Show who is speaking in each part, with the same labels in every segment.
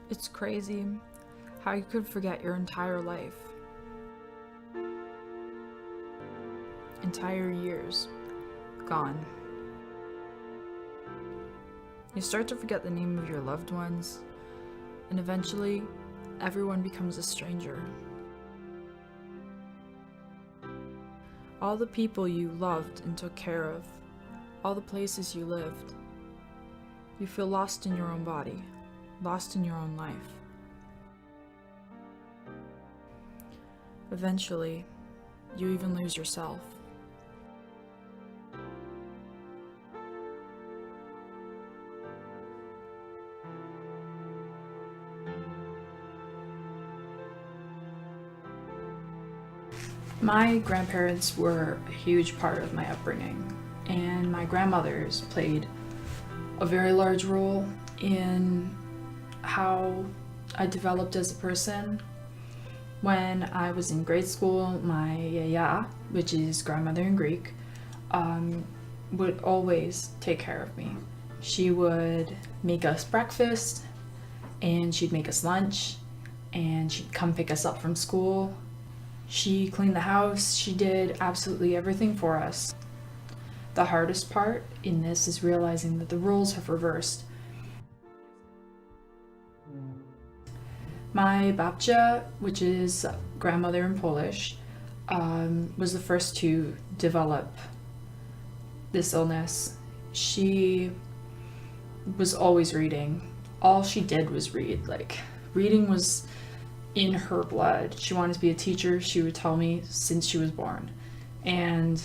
Speaker 1: It's crazy how you could forget your entire life. Entire years gone. You start to forget the name of your loved ones, and eventually, everyone becomes a stranger. All the people you loved and took care of, all the places you lived. You feel lost in your own body, lost in your own life. Eventually, you even lose yourself. My grandparents were a huge part of my upbringing, and my grandmothers played a very large role in how I developed as a person. When I was in grade school, my yaya, which is grandmother in Greek, would always take care of me. She would make us breakfast, and she'd make us lunch, and she'd come pick us up from school. She cleaned the house, she did absolutely everything for us. The hardest part in this is realizing that the roles have reversed. My babcia, which is grandmother in Polish, was the first to develop this illness. She was always reading. All she did was read. Reading was in her blood. She wanted to be a teacher, she would tell me, since she was born. And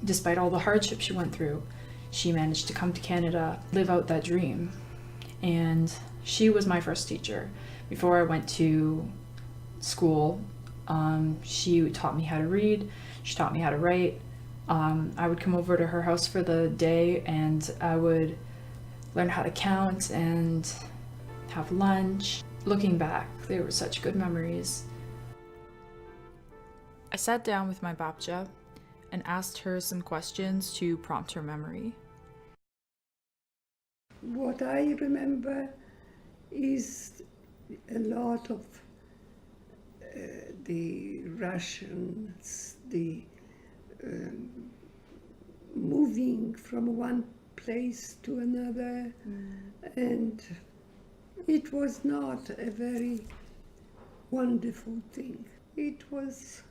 Speaker 1: despite all the hardship she went through, she managed to come to Canada, live out that dream. And she was my first teacher. Before I went to school, she taught me how to read, she taught me how to write. I would come over to her house for the day and I would learn how to count and have lunch. Looking back, they were such good memories. I sat down with my babcia and asked her some questions to prompt her memory.
Speaker 2: What I remember is a lot of the Russians, the moving from one place to another, and it was not a very wonderful thing. It was,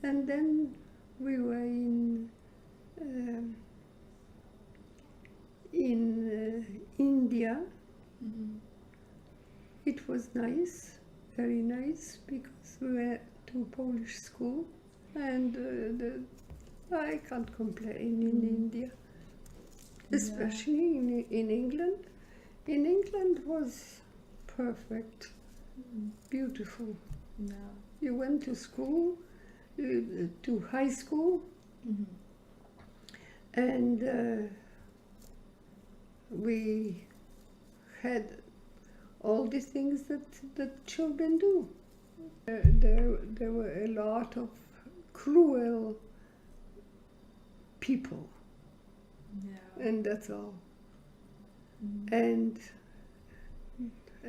Speaker 2: and then we were in India. Mm-hmm. It was nice, very nice, because we were to Polish school, and I can't complain in India, especially in England. In England was perfect, beautiful. Yeah. You went to school, to high school, and we had all the things that children do. There were a lot of cruel people, and that's all. And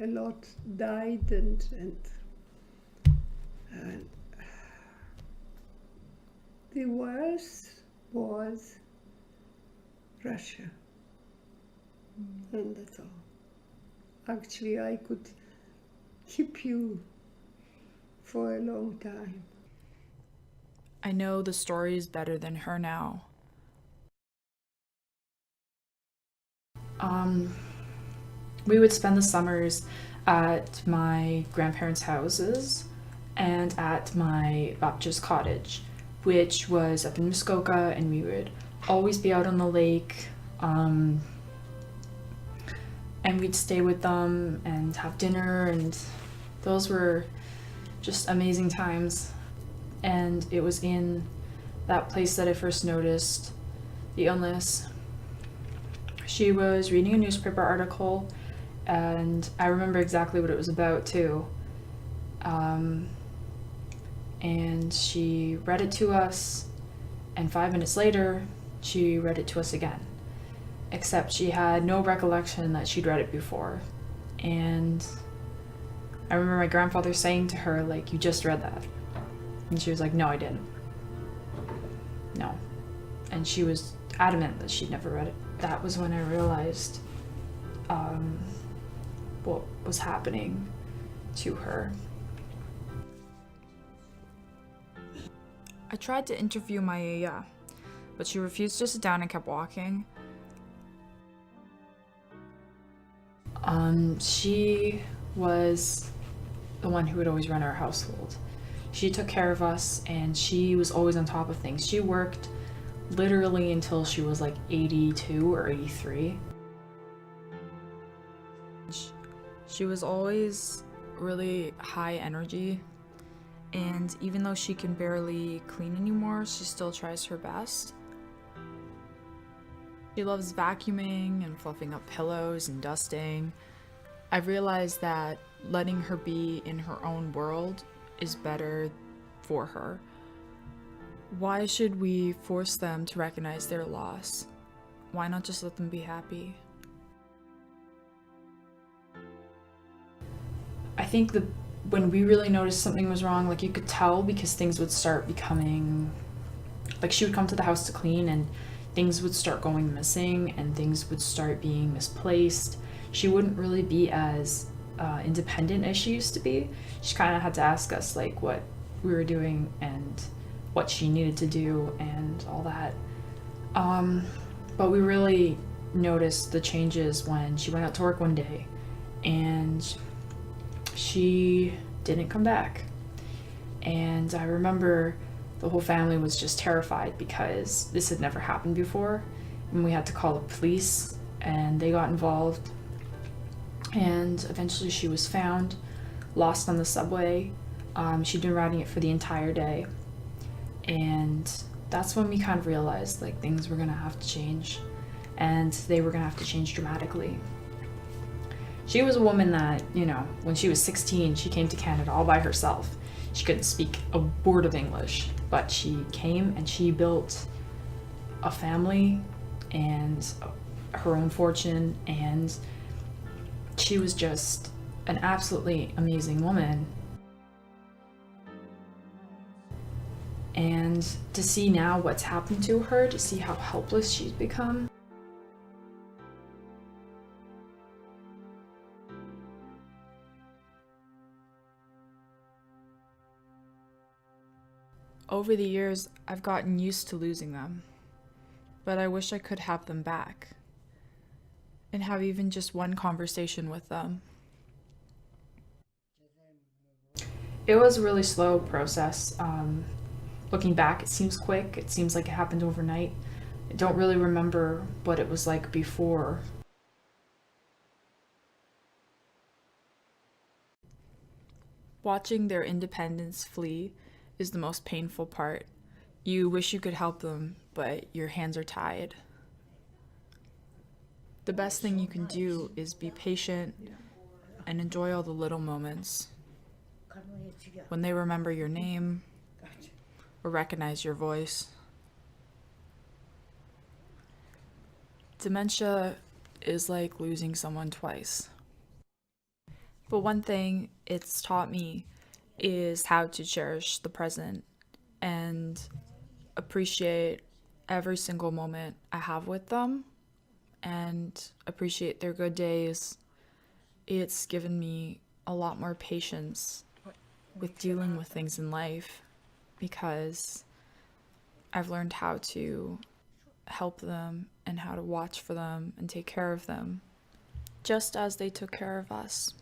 Speaker 2: a lot died, and the worst was Russia, and that's all. Actually, I could keep you for a long time.
Speaker 1: I know the story is better than her now. We would spend the summers at my grandparents' houses and at my babcia's cottage, which was up in Muskoka, and we would always be out on the lake, and we'd stay with them and have dinner, and those were just amazing times. And it was in that place that I first noticed the illness. She was reading a newspaper article, and I remember exactly what it was about too. And she read it to us, and 5 minutes later, she read it to us again. except she had no recollection that she'd read it before. And I remember my grandfather saying to her, like, you just read that. And she was like, no, I didn't. No. And she was adamant that she'd never read it. That was when I realized what was happening to her.
Speaker 3: I tried to interview my Yaya, but she refused to sit down and kept walking.
Speaker 1: She was the one who would always run our household. She took care of us and she was always on top of things. She worked literally until she was like 82 or 83.
Speaker 3: She was always really high energy, and even though she can barely clean anymore, she still tries her best. She loves vacuuming and fluffing up pillows and dusting. I've realized that letting her be in her own world is better for her. Why should we force them to recognize their loss? Why not just let them be happy?
Speaker 1: I think that when we really noticed something was wrong, like you could tell because things would start becoming, like she would come to the house to clean and things would start going missing and things would start being misplaced. She wouldn't really be as independent as she used to be. She kind of had to ask us like what we were doing and what she needed to do and all that. But we really noticed the changes when she went out to work one day and she didn't come back. And I remember the whole family was just terrified because this had never happened before. And we had to call the police and they got involved. And eventually she was found, lost on the subway. She'd been riding it for the entire day. And that's when we kind of realized like things were gonna have to change. And they were gonna have to change dramatically. She was a woman that, you know, when she was 16, she came to Canada all by herself. She couldn't speak a word of English, but she came and she built a family and her own fortune, and she was just an absolutely amazing woman. And to see now what's happened to her, to see how helpless she's become,
Speaker 3: Over the years, I've gotten used to losing them, but I wish I could have them back and have even just one conversation with them.
Speaker 1: it was a really slow process. Looking back, it seems quick. It seems like it happened overnight. I don't really remember what it was like before.
Speaker 3: Watching their independence flee is the most painful part. You wish you could help them, but your hands are tied. The best thing you can do is be patient and enjoy all the little moments. When they remember your name or recognize your voice. Dementia is like losing someone twice. But one thing it's taught me is how to cherish the present and appreciate every single moment I have with them and appreciate their good days. It's given me a lot more patience with dealing with things in life because I've learned how to help them and how to watch for them and take care of them, just as they took care of us.